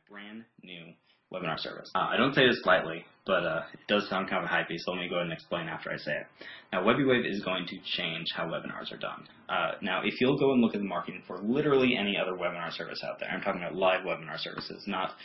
brand new webinar service. I don't say this lightly, but it does sound kind of hypey, so let me go ahead and explain after I say it. Now, WebiWave is going to change how webinars are done. Now, if you'll go and look at the marketing for literally any other webinar service out there, I'm talking about live webinar services, not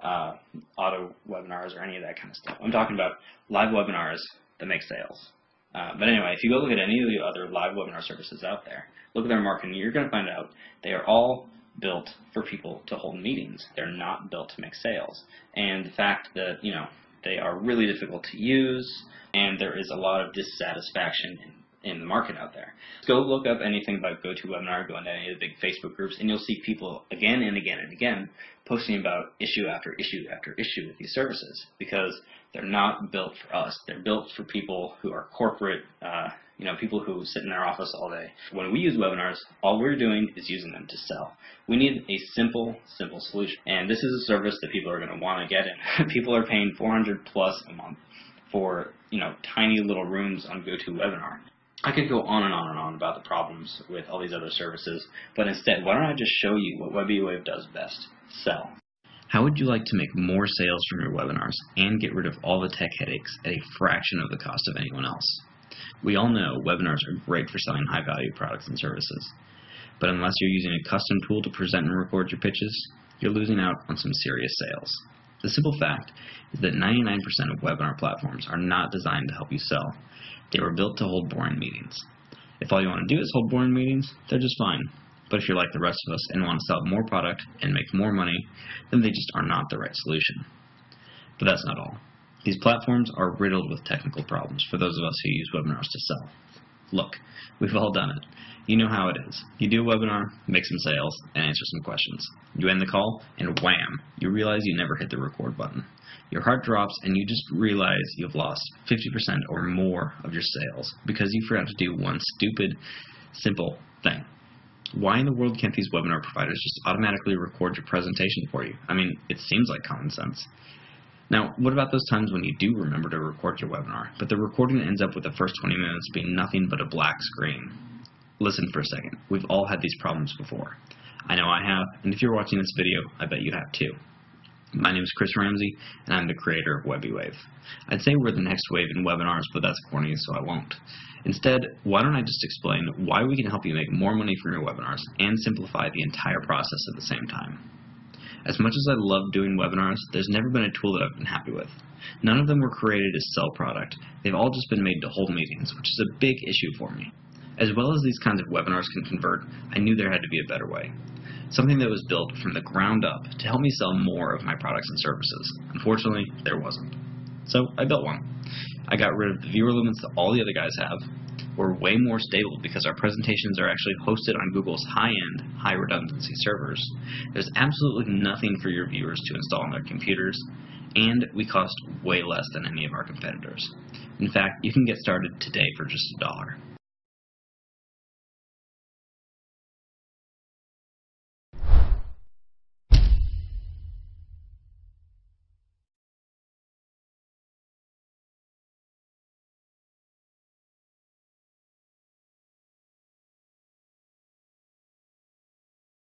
auto webinars or any of that kind of stuff. I'm talking about live webinars that make sales. But anyway, if you go look at any of the other live webinar services out there, look at their marketing, you're going to find out they are all built for people to hold meetings. They're not built to make sales. And the fact that, they are really difficult to use, and there is a lot of dissatisfaction in the market out there. Go look up anything about GoToWebinar, go into any of the big Facebook groups, and you'll see people again and again and again posting about issue after issue after issue with these services, because they're not built for us. They're built for people who are corporate, people who sit in their office all day. When we use webinars, all we're doing is using them to sell. We need a simple solution. And this is a service that people are going to want to get in. People are paying $400 plus a month for, tiny little rooms on GoToWebinar. I could go on and on and on about the problems with all these other services, but instead, why don't I just show you what WebiWave does best: sell. How would you like to make more sales from your webinars and get rid of all the tech headaches at a fraction of the cost of anyone else? We all know webinars are great for selling high-value products and services, but unless you're using a custom tool to present and record your pitches, you're losing out on some serious sales. The simple fact is that 99% of webinar platforms are not designed to help you sell. They were built to hold boring meetings. If all you want to do is hold boring meetings, they're just fine. But if you're like the rest of us and want to sell more product and make more money, then they just are not the right solution. But that's not all. These platforms are riddled with technical problems for those of us who use webinars to sell. Look, we've all done it. You know how it is. You do a webinar, make some sales, and answer some questions. You end the call, and wham, you realize you never hit the record button. Your heart drops, and you just realize you've lost 50% or more of your sales because you forgot to do one stupid, simple thing. Why in the world can't these webinar providers just automatically record your presentation for you? I mean, it seems like common sense. Now, what about those times when you do remember to record your webinar, but the recording ends up with the first 20 minutes being nothing but a black screen? Listen for a second. We've all had these problems before. I know I have, and if you're watching this video, I bet you have too. My name is Chris Ramsey, and I'm the creator of WebiWave. I'd say we're the next wave in webinars, but that's corny, so I won't. Instead, why don't I just explain why we can help you make more money from your webinars and simplify the entire process at the same time. As much as I love doing webinars, there's never been a tool that I've been happy with. None of them were created to sell product. They've all just been made to hold meetings, which is a big issue for me. As well as these kinds of webinars can convert, I knew there had to be a better way. Something that was built from the ground up to help me sell more of my products and services. Unfortunately, there wasn't. So I built one. I got rid of the viewer limits that all the other guys have. We're way more stable because our presentations are actually hosted on Google's high-end, high-redundancy servers. There's absolutely nothing for your viewers to install on their computers, and we cost way less than any of our competitors. In fact, you can get started today for just $1.